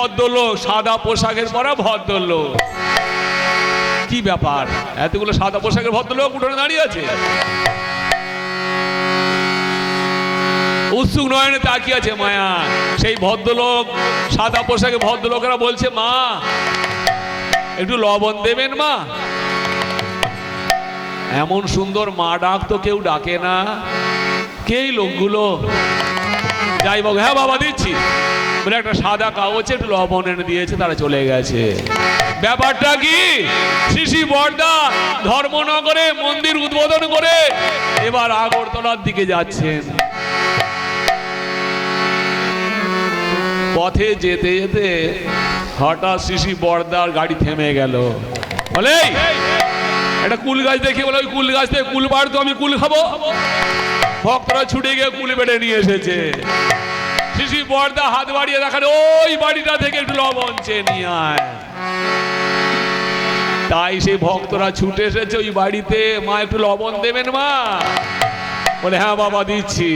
ভদ্রলোক, সাদা পোশাকের পরা ভদ্রলোক। কি ব্যাপার, এতগুলো সাদা পোশাকের ভদ্রলোক উঠোনে দাঁড়িয়ে আছে। উৎসুক নয়নে তাকিয়ে আছে মায়া। সেই ভদ্রলোক, সাদা পোশাকে ভদ্রলোকেরা বলছে, মা একটু লবণ দেবেন মা। এমন সুন্দর মা ডাক তো কেউ ডাকে না। কেই লোকগুলো? যাই বল, হ্যাঁ বাবা দিচ্ছি বলে একটা সাদা কাগজে একটু লবণ এনে দিয়েছে, তারা চলে গেছে। ব্যাপারটা কি? শ্রী বর্দা ধর্মনগরে মন্দির উদ্বোধন করে এবার আগরতলার দিকে যাচ্ছেন। পথে যেতে যেতে হঠাৎ শ্রী বর্দার গাড়ি থেমে গেল। বলে একটা কুল গাছ দেখে বলে, ওই কুল গাছ থেকে কুল পাড় তো আমি কুল খাবো। ভক্তরা ছুটে গিয়ে কুল বেড়ে নিয়ে এসেছে। শ্রী বর্দা হাত বাড়িয়ে দেখান, ওই বাড়িটা থেকে একটু লবণ চেয়ে নিয়ে আয়। তাই সেই ভক্তরা ছুটে এসেছে ওই বাড়িতে। মা একটু লবণ দেবেন মা? বলে হ্যাঁ বাবা দিচ্ছি।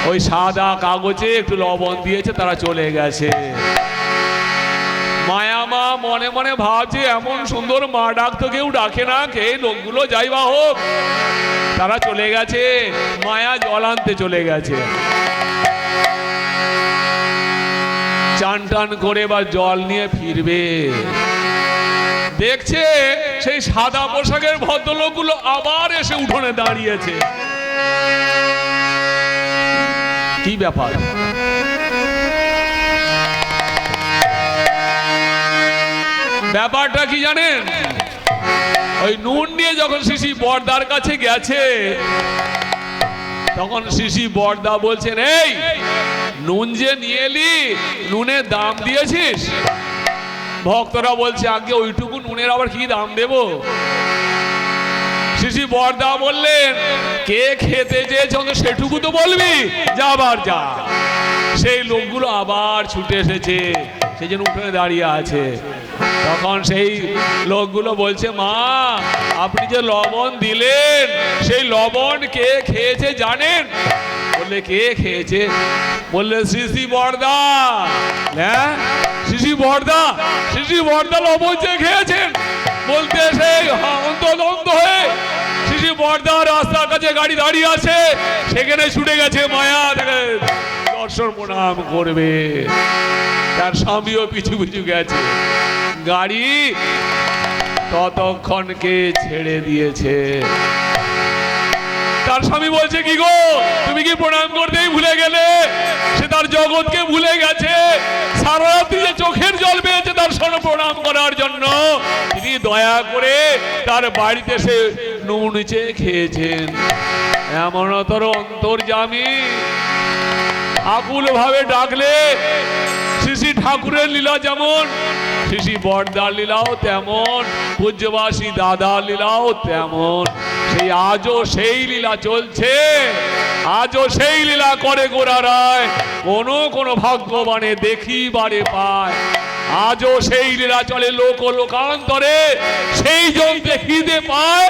ওই সাদা কাগজে একটু লবণ দিয়েছে, তারা চলে গেছে। মায়া মা মনে মনে ভাবছে, এমন সুন্দর মা ডাক তো কেউ ডাকে না। কে লোকগুলো যাই বা হোক, তারা চলে গেছে। মায়া জল আনতে চলে গেছে। চান টান করে বা জল নিয়ে ফিরবে, দেখছে সেই সাদা পোশাকের ভদ্রলোকগুলো আবার এসে উঠোনে দাঁড়িয়েছে। কি ব্যাপার? ব্যাপারটা কি জানেন? ওই নুন নিয়ে যখন শ্রী বর্দার কাছে গেছে, তখন শ্রী বর্দা বলছেন, এই নুন যে নিয়ে এলি, নুনের দাম দিয়েছিস? ভক্তরা বলছে, আগে ওইটুকু নুনের আবার কি দাম দেব? শ্রী বর্দা বললেন, কে খেতে চেয়েছে সেটুকু তো বলবি, যা আবার যা। সেই লোকগুলো আবার ছুটে এসেছে, সেই জন্য উঠোনে দাঁড়িয়ে আছে। তখন সেই লোকগুলো বলছে, মা আপনি যে লবণ দিলেন, সেই লবণ কে খেয়েছে জানেন? বললে কে খেয়েছে? বললে শ্রী বর্দা। হ্যাঁ শ্রী বর্দা, শ্রী বর্দা লবণ যে খেয়েছেন বলতে সেই অন্তর্দন্ত হয়ে শ্রী বর্দা রাস্তার কাছে গাড়ি দাঁড়িয়ে আছে, সেখানে ছুটে গেছে। মায়া তাকে দর্শন প্রণাম করবে। তার স্বামীও পিছু পিছু গেছে। গাড়ি ততক্ষণকে ছেড়ে দিয়েছে। তার স্বামী বলছে, কি গো তুমি কি প্রণাম করতেই ভুলে গেলে? সে তার জগৎকে ভুলে গেছে। সারা রাত্রি যে চোখের জল পেয়েছে দর্শন প্রণাম করার জন্য, তিনি দয়া করে তার বাড়িতে সে নুন চেয়ে খেয়েছেন। এমনতর অন্তর্যামী আকুল ভাবে ডাকলে শ্রী ঠাকুরের লীলা যেমন, শ্রী বর্দার লীলাও তেমন, পূজ্যবাসী দাদার লীলাও তেমন। সেই আজও সেই লীলা চলছে, আজও সেই লীলা করে গোরা রায়। কোনো ভাগ্যবানে দেখিবারে পায়। আজও সেই লীলা চলে লোক লোকান্তরে, সেই জন দেখিতে পায়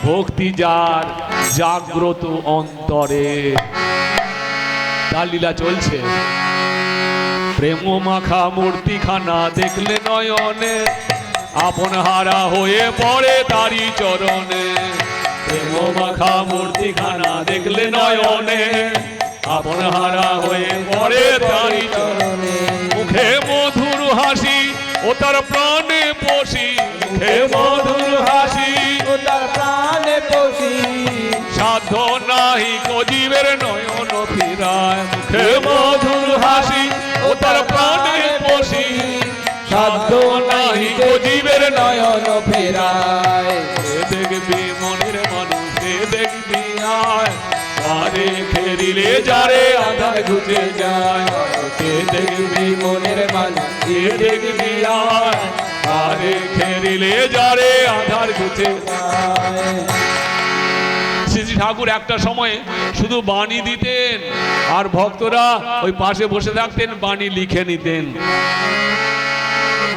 ভক্তি যার জাগ্রত অন্তরে। তার লীলা চলছে। প্রেম মাখা মূর্তিখানা দেখলে নয়নে, আপন হারা হয়ে পড়ে তারি চরণে। প্রেম মাখা মূর্তিখানা দেখলে নয়নে, আপন হারা হয়ে পড়ে তারি চরণে। মুখে মধুর হাসি ও তার প্রাণে পশি, মুখে মধুর হাসি ও তার প্রাণে পশি। সাধ্য নাহি কজিবের নয়ন ফিরায়, মুখে মধুর হাসি ও তার প্রাণে পশি। সাধ্য নাহি কজিবের নয়ন ফিরায়। দেখবি মনের মানুষে দেখবি আয়, আরে ফেরিলে যারে আধার ঘুচে যায়। দেখবি মনের মানুষে দেখবি আয়, আরে ফেরিলে যারে আধার ঘুচে যায়। শ্রী ঠাকুর একটা সময় শুধু বাণী দিতেন, আর ভক্তরা ওই পাশে বসে থাকতেন, বাণী লিখে নিতেন।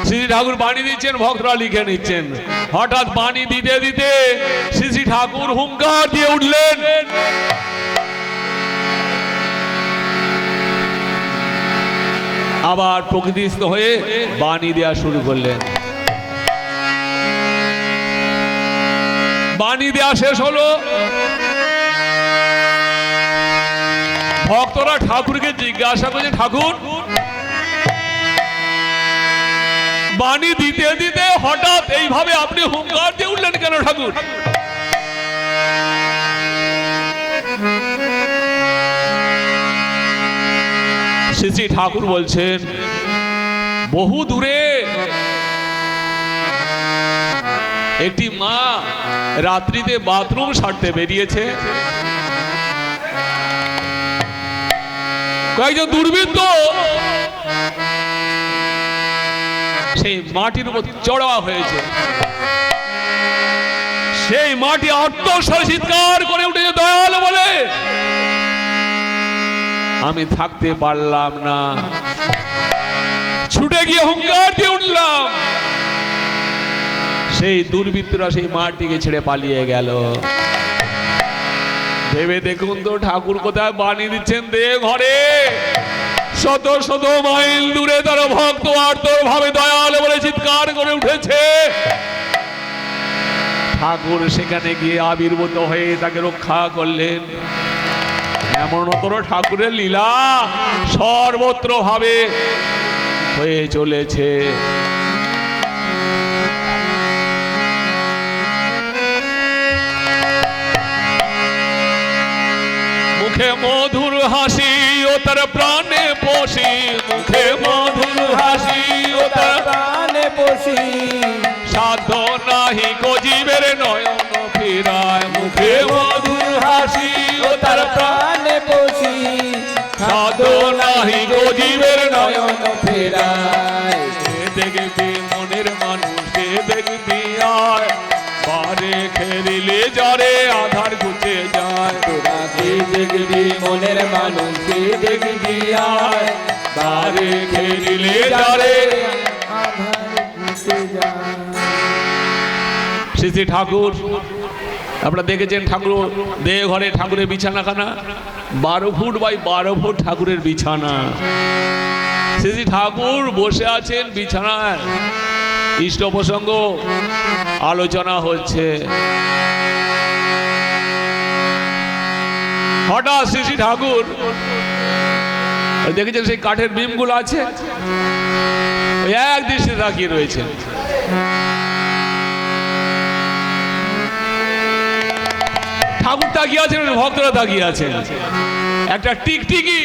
শ্রী ঠাকুর বাণী দিচ্ছেন, ভক্তরা লিখে নিচ্ছেন। হঠাৎ বাণী দিতে দিতে শ্রী ঠাকুর হুঙ্কার দিয়ে উঠলেন, আবার প্রকৃতিস্থ হয়ে বাণী দেওয়া শুরু করলেন। বাণী দেওয়া শেষ হলো, ভক্তরা ঠাকুরকে জিজ্ঞাসা করছে, ঠাকুর বাণী দিতে দিতে হঠাৎ এইভাবে আপনি হুঙ্কার দিয়ে উঠলেন কেন ঠাকুর? শ্রী শ্রী ঠাকুর বলছেন, বহু দূরে একটি মা রাত্রিতে বাথরুম সারতে বেরিয়েছে। কয়েকজন দুর্বৃত্ত সেই মাটির উপর চড়া হয়েছে। সেই মাটি আত্মস্বরে চিৎকার করে উঠেছে, দয়াল বলে আমি থাকতে পারলাম না, ছুটে গিয়ে হুঙ্কার দিয়ে উঠলাম। সেই দুর্বৃত্তরা সেই মাটিকে ছেড়ে পালিয়ে গেল। ভেবে দেখুন তো ঠাকুর কোথায় বাণী দিচ্ছেন, দে ঘরে শত শত মাইল দূরে তার ভক্ত আর্তর ভাবে দয়াল বলে চিৎকার করে উঠেছে। ঠাকুর সেখানে গিয়ে আবির্ভূত হয়ে তাকে রক্ষা করলেন। এমনতর ঠাকুরের লীলা সর্বত্র ভাবে হয়ে চলেছে। মুখে মধুর হাসি ও তার প্রাণে পোষি, মুখে মধুর হাসি ও তার প্রাণে পোষি, সাধ্য নাহি কো জীবের নয়ন ফিরায়। মুখে মধুর হাসি ও তার প্রাণে পোষি, সাধ্য নাহি কো জীবের নয়ন ফিরায়। দেখবি মনের মানুষকে দেখবি আয়, বারে খেলিলে যারে আধার ঘুচে যায়। তোরা কে দেখবি মনের মানুষকে দেখবি আয়, বারে খেলিলে যারে আধার ঘুচে যায়। শ্রী শ্রী ঠাকুর আপনারা দেখেছেন, ঠাকুর দেহ ঘরে ঠাকুরের বিছানাখানা 12 ফুট বাই 12 ফুট ঠাকুরের বিছানা। শ্রী শ্রী ঠাকুর বসে আছেন বিছানায়, ইষ্ট প্রসঙ্গ আলোচনা হচ্ছে। হঠাৎ শ্রী শ্রী ঠাকুর দেখেছেন সেই কাঠের বিমগুলো আছে, এক দৃষ্টি তাকিয়ে রয়েছেন। ঠাকুর তাকিয়ে আছেন, ভক্তরা তাকিয়ে আছেন। একটা টিকটিকি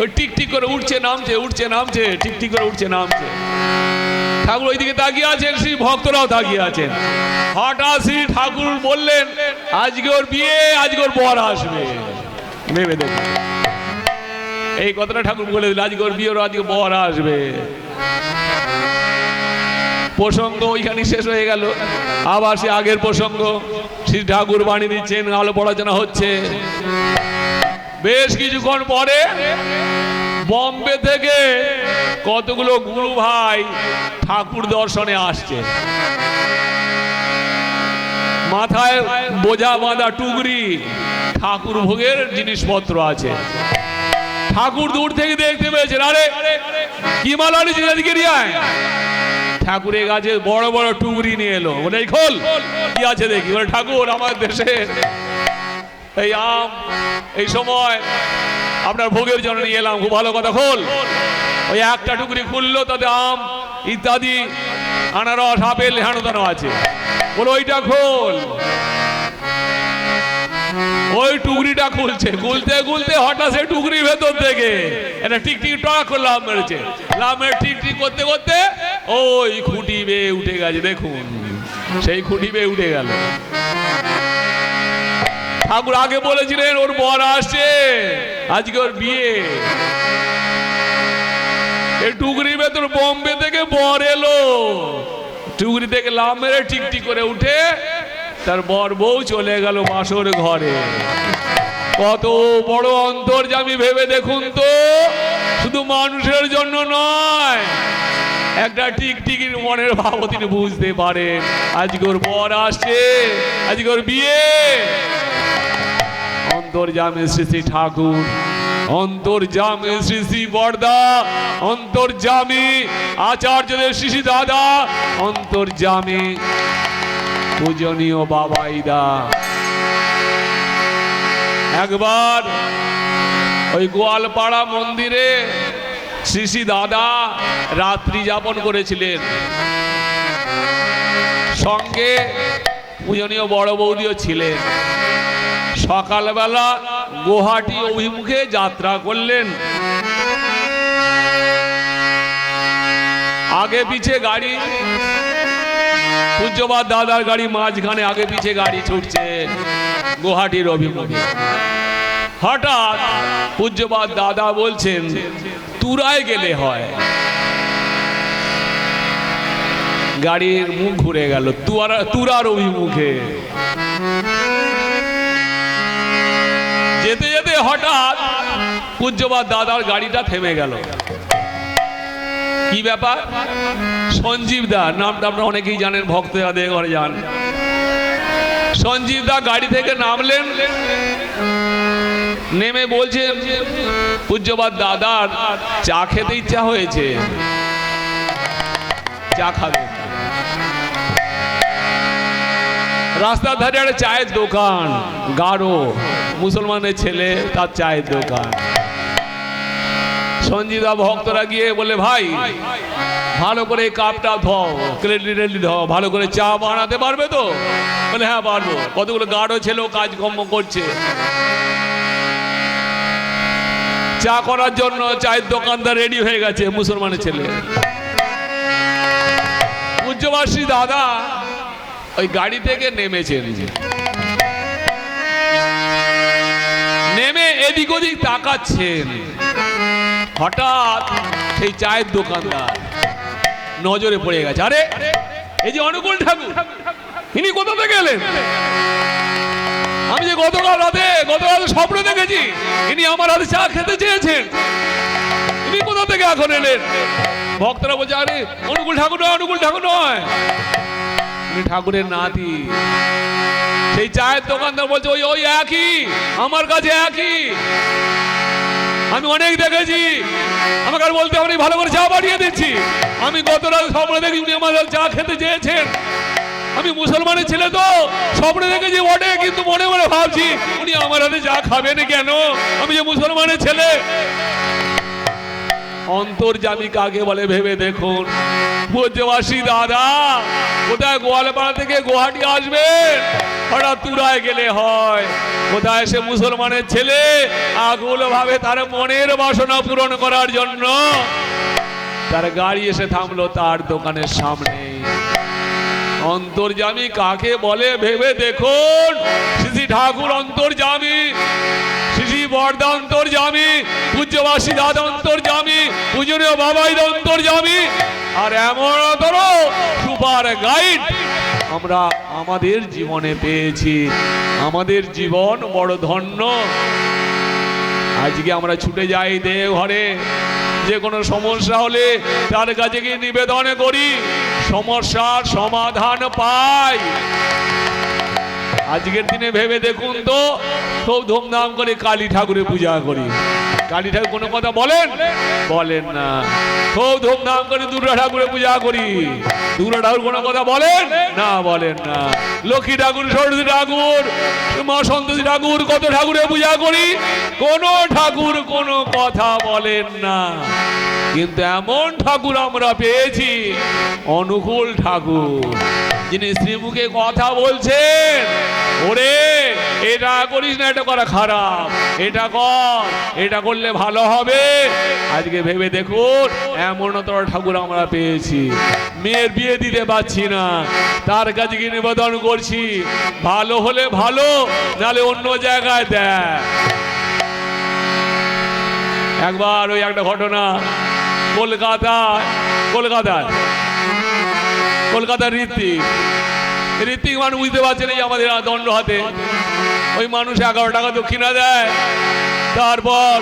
ওই টিকটিক করে উঠছে নামছে, উঠছে নামছে, টিকটিক করে উঠছে নামছে। ঠাকুর ওইদিকে তাকিয়ে আছেন, শ্রী ভক্তরাও তাকিয়ে আছেন। হঠাৎ শ্রী ঠাকুর বললেন, আজকে ওর বিয়ে, আজকে ওর বর আসবে। ভেবে দেখুন, এই কথাটা ঠাকুর বলে দিল, আজকে ওর বিয়ে, ওর আজকে বর আসবে। প্রসঙ্গ ওইখানে শেষ হয়ে গেল। আবার সে আগের প্রসঙ্গ, শ্রী ঠাকুর বাণী দিচ্ছেন, আলো পড়াশোনা হচ্ছে। বেশ কিছুক্ষণ পরে বম্বে থেকে কতগুলো গুরু ভাই ঠাকুর দর্শনে আসছে। মাথায় বোঝা বাঁধা টুকরি, ঠাকুর ভোগের জিনিসপত্র আছে। ঠাকুর দূর থেকে দেখতে পেয়েছেন, আরে কি মাল আনিস এদিকে নিয়ে আয়। ঠাকুরের কাছে বড় বড় টুকরি নিয়ে এলো, বলে এই খোল কি আছে দেখি। বলে ঠাকুর আমার দেশে এই আম এই সময় আপনার ভোগের জন্য নিয়ে এলাম, খুব ভালো কথা, খোল। ওই একটা টুকরি খুললো, তাতে আম ইত্যাদি আনারস আপেল হেন তেন আছে। বলে ওইটা খোল। ওই টুকরিটা খুলছে, খুলতে খুলতে হঠাৎ সে টুকরির ভেতর থেকে একটা টিকটিক টক করে লাভ মেরেছে। লাভ মেরে টিকটিক করতে করতে ওই খুঁটি বেয়ে উঠে গেছে। দেখুন সেই খুঁটি বেয়ে উঠে গেল। ঠাকুর আগে বলেছিলেন ওর বর আসছে, আজকে ওর বিয়ে। এই টুকরির ভেতর বোম্বে থেকে বর এলো, টুকরি থেকে লাভ মেরে টিকটিক করে উঠে তার বর বউ চলে গেল বাসর ঘরে। কত বড় অন্তর্যামী ভেবে দেখুন তো, শুধু মানুষের জন্য নয়, একটা টিকটিকির মনের ভাব তিনি বুঝতে পারেন। আজকে ওর বর আসছে, আজকে ওর বিয়ে। অন্তর্যামী শ্রী শ্রী ঠাকুর অন্তর্যামী শ্রী শ্রী বরদা, অন্তর্যামী আচার্যদের শ্রী দাদা, অন্তর্যামী পূজনীয় বাবাইদা। একবার ওই গোয়ালপাড়া মন্দিরে শ্রী শ্রী দাদা রাত্রি যাপন করেছিলেন, সঙ্গে পূজনীয় বড় বৌদিও ছিলেন। সকালবেলা গুয়াহাটি অভিমুখে যাত্রা করলেন। আগে পিছে গাড়ি, পূজ্যপাদ দাদার গাড়ি মাঝখানে, আগে পিছে গাড়ি ছুটছে গুয়াহাটির অভিমুখে। হঠাৎ পূজ্যপাদ দাদা বলছেন তুরায় গেলে হয়। গাড়ির মুখ ঘুরে গেল তুরার অভিমুখে। যেতে যেতে হঠাৎ পূজ্যপাদ দাদার গাড়িটা থেমে গেল। কি ব্যাপার? সঞ্জীব দা নামটা আপনারা অনেকেই জানেন, ভক্তরা দিয়ে ঘরে যান। সঞ্জীব দা গাড়ি থেকে নামলেন, নেমে বলছেন পূজ্যপাদ দাদার চা খেতে ইচ্ছা হয়েছে, চা খাবে। রাস্তার ধারে একটা চায়ের দোকান, গাঢ় মুসলমানের ছেলে, তার চায়ের দোকান। সঞ্জিদা ভক্তরা গিয়ে বলে ভাই ভালো করে কাপটা ধোও, ক্রেডি ধোও, ভালো করে চা বানাতে পারবে তো? বলে হ্যাঁ পারবো। কতগুলো গাঢ় ছেলেও কাজকর্ম করছে। চা করার জন্য চায়ের দোকানদার রেডি হয়ে গেছে, মুসলমানের ছেলে। পূজ্যবাসী দাদা ওই গাড়ি থেকে নেমেছেন, নেমে এদিক ওদিক তাকাচ্ছেন। হঠাৎ সেই চায়ের দোকানদার নজরে পড়ে গেছে। আরে এই যে অনুকূল ঠাকুর, ইনি কোথা থেকে এলেন? আমি যে গতকাল স্বপ্ন দেখেছি ইনি আমার হাতে চা খেতে চেয়েছেন, ইনি কোথা থেকে এখন এলেন? ভক্তরা বলছে আরে অনুকূল ঠাকুর নয়, অনুকূল ঠাকুর নয়, উনি ঠাকুরের নাতি। সেই চায়ের দোকানদার বলছে ওই ওই একই, আমার কাছে একই, আমি অনেক দেখেছি, আমাকে আর বলতে হবে ভালো করে চা বানিয়ে দিচ্ছি। আমি গত রাত স্বপ্ন দেখি উনি আমার চা খেতে চেয়েছেন। আমি মুসলমানের ছেলে তো স্বপ্নে দেখেছি বটে, কিন্তু মনে মনে ভাবছি উনি আমার হাতে চা খাবেন কেন? আমি যে মুসলমানের ছেলে। অন্তর্যামী কাকে বলে ভেবে দেখুন। পূজ্যবাসী দাদা কোথায় গোয়ালপাড়া থেকে গুয়াহাটি আসবেন, হঠাৎ তুরায় গেলে হয়। কোথায় সে মুসলমানের ছেলে আকুল ভাবে তার মনের বাসনা পূরণ করার জন্য তার গাড়ি এসে থামলো তার দোকানের সামনে। অন্তর্যামী কাকে বলে ভেবে দেখুন। শ্রী ঠাকুর অন্তর্যামী, শ্রী বরদা অন্তর্যামী, পূজ্যবাসী দাদা অন্তর্যামী, পূজনীয় বাবাই অন্তর্যামী। আর এমন সুপার গাইড আমরা আমাদের জীবনে পেয়েছি। আমাদের জীবন বড় ধন্য। আজকে আমরা ছুটে যাই দেওঘরে, যে কোনো সমস্যা হলে তার কাছে গিয়ে নিবেদন করি, সমস্যার সমাধান পাই। আজকের দিনে ভেবে দেখুন তো, খুব ধুমধাম করে কালী ঠাকুরের পূজা করি। কালী ঠাকুর কোনো কথা বলেন? বলেন না। খুব ধুমধাম করে দুর্গা ঠাকুরের পূজা করি। দুর্গা ঠাকুর কোনো কথা বলেন? না, বলেন না। লক্ষ্মী ঠাকুর, সরস্বতী ঠাকুর, মা সন্তোষী ঠাকুর, কত ঠাকুরের পূজা করি, কোন ঠাকুর কোনো কথা বলেন না। কিন্তু এমন ঠাকুর আমরা পেয়েছি, অনুকূল ঠাকুর, যিনি শ্রীমুখে কথা বলছেন, ওরে এটা করিস না, এটা করা খারাপ, এটা কর, এটা করলে ভালো হবে। আজকে ভেবে দেখুন এমন ঠাকুর আমরা পেয়েছি। মেয়ের বিয়ে দিতে পারছি না, তার কাছে গিয়ে নিবেদন করছি, ভালো হলে ভালো, নালে অন্য জায়গায় দেয়। একবার ওই একটা ঘটনা, কলকাতার ঋত্বিক মানুষ বুঝতে পারছেন এই আমাদের দণ্ড হাতে, ওই মানুষ 11 টাকা দক্ষিণা দেয়। তারপর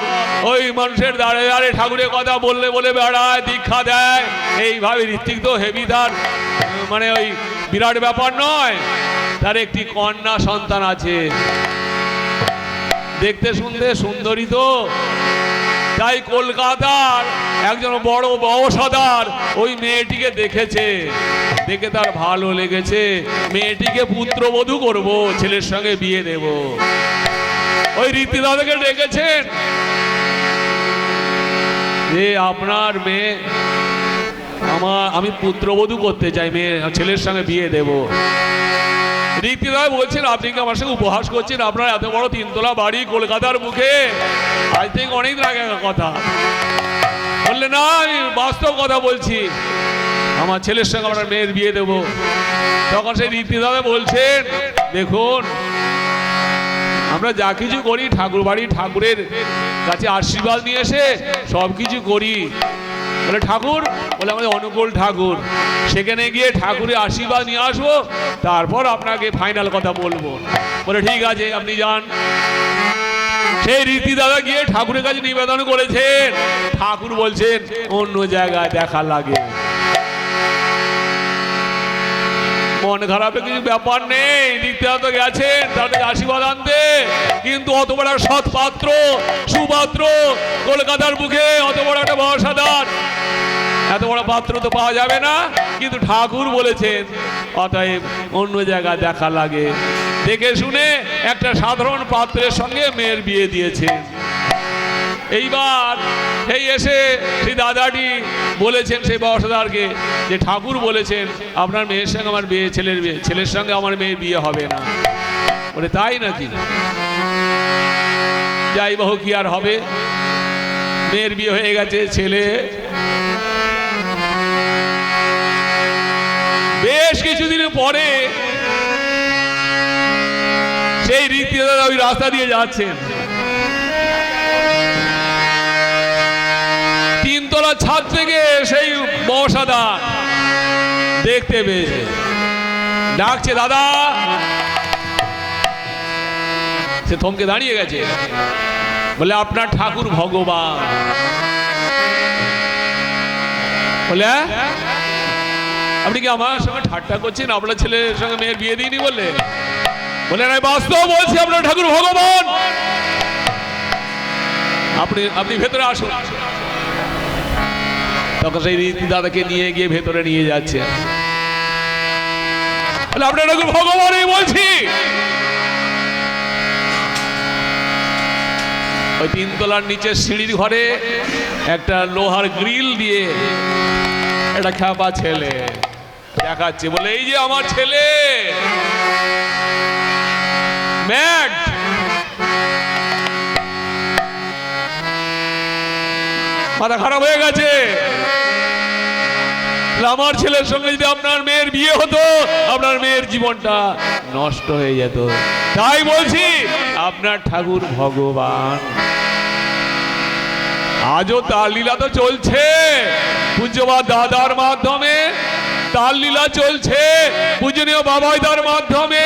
ওই মানুষের দাঁড়ে দাঁড়ে ঠাকুরের কথা বললে বলে বেড়ায়, দীক্ষা দেয়। এইভাবে ঋত্বিক তো হেভি, তার মানে ওই বিরাট ব্যাপার নয়। তার একটি কন্যা সন্তান আছে, দেখতে শুনতে সুন্দরী তো, তাই কলকাতার একজন বড় ব্যবসাদার ওই মেয়েটিকে দেখেছে, দেখে তার ভালো লেগেছে, মেয়েটিকে পুত্রবধূ করব, ছেলের সঙ্গে বিয়ে দেব। ওই রীতি দাদাকে ডেকেছেন যে আপনার মেয়ে আমি পুত্রবধূ করতে চাই, মেয়ে ছেলের সঙ্গে বিয়ে দেব। রীতিদায় বলছেন আপনি কি আমার সঙ্গে উপহাস করছেন? আপনার এত বড় 3 তলা বাড়ি কলকাতার মুখে, আজ থেকে অনেক দিন আগে কথা। বললে না, আমি বাস্তব কথা বলছি, আমার ছেলের সঙ্গে আপনার মেয়ের বিয়ে দেব। তখন সেই রীতিদাদা বলছেন দেখুন, আমরা যা কিছু করি ঠাকুর বাড়ি ঠাকুরের কাছে আশীর্বাদ নিয়ে এসে সব কিছু করি। বলে ঠাকুর? বলে আমাদের অনুকূল ঠাকুর, সেখানে গিয়ে ঠাকুরের আশীর্বাদ নিয়ে আসবো, তারপর আপনাকে ফাইনাল কথা বলবো। বলে ঠিক আছে, আপনি যান। সেই রীতি দাদা গিয়ে ঠাকুরের কাছে নিবেদন করেছেন। ঠাকুর বলছেন অন্য জায়গায় দেখা লাগে, মন খারাপের কিছু ব্যাপার নেই। রীতি দাদা গেছেন তাদের আশীর্বাদ আনতে, কিন্তু অত বড় সৎ পাত্র সুপাত্র কলকাতার বুকে, অত বড় একটা ব্যবসাদার, এত বড় পাত্র তো পাওয়া যাবে না। কিন্তু ঠাকুর বলেছেন অতএব অন্য জায়গায় দেখা লাগে। দেখে শুনে একটা সাধারণ পাত্রের সঙ্গে মেয়ের বিয়ে দিয়েছেন। এইবার এই এসে সেই দাদাটি বলেছেন সেই ব্যবসাদারকে যে ঠাকুর বলেছেন আপনার মেয়ের সঙ্গে আমার বিয়ে, ছেলের সঙ্গে আমার মেয়ের বিয়ে হবে না। বলে তাই নাকি? যাই বহু কি আর হবে, মেয়ের বিয়ে হয়ে গেছে। ছেলে বেশ কিছুদিন পরে সেই রীতি দাদা ওই রাস্তা দিয়ে যাচ্ছেন, 3 তলা ছাদ থেকে সেই ব্যবসাদার দেখতে পেয়েছে, ডাকছে দাদা। সে থমকে দাঁড়িয়ে গেছে। বলে আপনার ঠাকুর ভগবান। বলে আপনি কি আমার সঙ্গে ঠাট্টা করছেন? আপনার ছেলের সঙ্গে মেয়ের বিয়ে দিইনি বললে? বলে না, বাস্তব বলছি, আপনার ঠাকুর ভগবান। আপনি ভেতরে আসুন। তখন সেই রীতি দাদাকে নিয়ে গিয়ে ভেতরে নিয়ে যাচ্ছে। বলে আপনার ঠাকুর ভগবানই বলছি। ওই 3 তলার নিচে সিঁড়ির ঘরে একটা লোহার গ্রিল দিয়ে একটা খ্যাপা ছেলে দেখাচ্ছে। বলে এই যে আমার ছেলে, ম্যাড। মাথা খারাপ হয়ে গেছে। আমার ছেলের সঙ্গে যদি আপনার মেয়ের বিয়ে হতো, আপনার মেয়ের জীবনটা নষ্ট হয়ে যেত। তাই বলছি আপনার ঠাকুর ভগবান। আজও তার লীলা তো চলছে, পূজ্যবাদ দাদার মাধ্যমে তার লীলা চলছে, পূজনীয় বাবাইদার মাধ্যমে।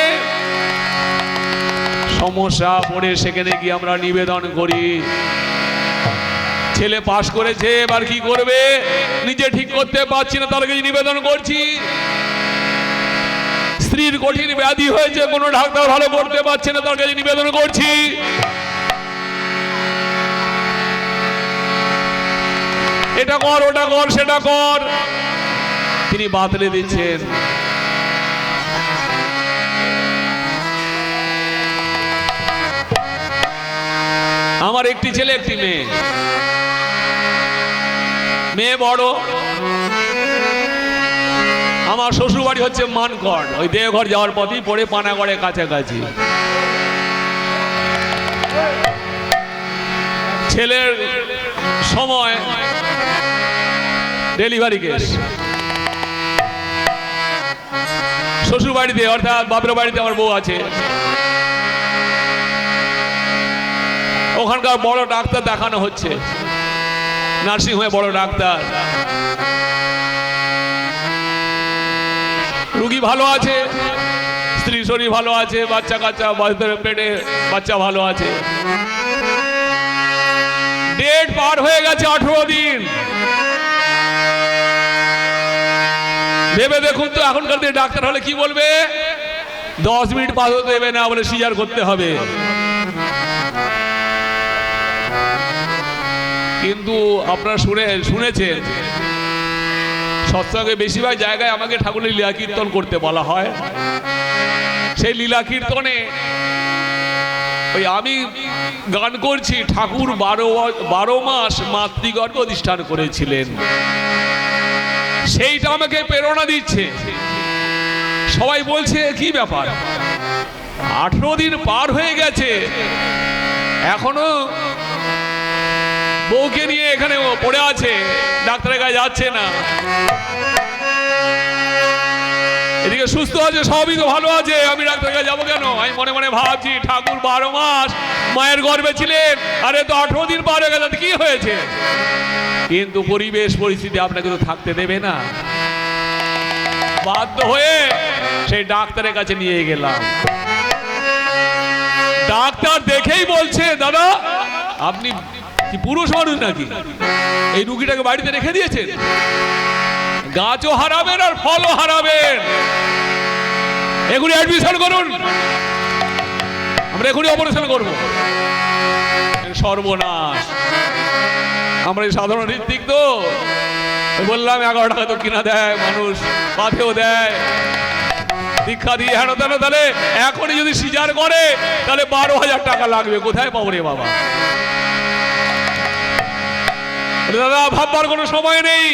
সমস্যা পড়ে সেখানে গিয়ে আমরা নিবেদন করি। ছেলে পাশ করেছে, এবার কি করবে নিজে ঠিক করতে পারছি না, তার কাছে নিবেদন করছি। স্ত্রীর কঠিন ব্যাধি হয়েছে, কোনো ডাক্তার ভালো করতে পারছে না, তার কাছে নিবেদন করছি। এটা কর, ওটা কর, সেটা কর, তিনি বাতলে দিচ্ছেন। আমার একটি ছেলে একটি মেয়ে, মেয়ে বড়। আমার শ্বশুর বাড়ি হচ্ছে মানকড়, ওই দেওঘর যাওয়ার পথেই পড়ে, পানাগড়ের কাছাকাছি। ছেলের সময় ডেলিভারি কেস, শ্বশুর বাড়িতে অর্থাৎ বাপের বাড়িতে আমার বউ আছে, ওখানকার বড় ডাক্তার দেখানো হচ্ছে, নার্সিংহোমে বড় ডাক্তার। রুগী ভালো আছে, স্ত্রী শরীর ভালো আছে, বাচ্চা কাচ্চা পেটে বাচ্চা ভালো আছে। ডেট পার হয়ে গেছে 18 দিন। ভেবে দেখুন তো, এখনকার দিনে ডাক্তার হলে কি বলবে? 10 মিনিট পার হতে দেবে না, বলে সিজার করতে হবে। কিন্তু আপনারা শুনেছেন সৎসঙ্গে বেশিরভাগ জায়গায় আমাকে ঠাকুরের লীলা কীর্তন করতে বলা হয়। সেই লীলা কীর্তনে ওই আমি গান করছি, ঠাকুর 12 মাস মাতৃগর্ভ অধিষ্ঠান করেছিলেন, সেইটা আমাকে প্রেরণা দিচ্ছে। সবাই বলছে কি ব্যাপার, 18 দিন পার হয়ে গেছে, এখনো বউকে নিয়ে এখানে পড়ে আছে, ডাক্তারের কাছে যাচ্ছে না। এদিকে সুস্থ আছে, সবই তো ভালো আছে, আমি ডাক্তারের কাছে যাবো কেন? আমি মনে মনে ভাবছি ঠাকুর 12 মাস মায়ের গর্ভে ছিলেন, আরে তো 18 দিন পার হয়ে গেছে, কি হয়েছে? কিন্তু পরিবেশ পরিস্থিতি আপনাকে তো থাকতে দেবে না, বাধ্য হয়ে সেই ডাক্তারের কাছে নিয়ে গেলাম। ডাক্তার দেখেই বলছে, দাদা আপনি কি পুরুষ মানুষ নাকি? এই রুগীটাকে বাড়িতে রেখে দিয়েছেন, গাছও হারাবেন আর ফলও হারাবেন, এগুলি অ্যাডমিশন করুন, আমরা এখনই অপারেশন করবো। সর্বনাশ, আমরা এই সাধারণ ঋত্বিক তো বললাম 11 টাকা তো কিনা দেয় মানুষ, পাথেও দেয়, দীক্ষা দিয়ে হেন তেন, তাহলে এখনই যদি সিজার করে তাহলে 12,000 টাকা লাগবে, কোথায় পাবো রে বাবা? দাদা ভাববার কোনো সময় নেই,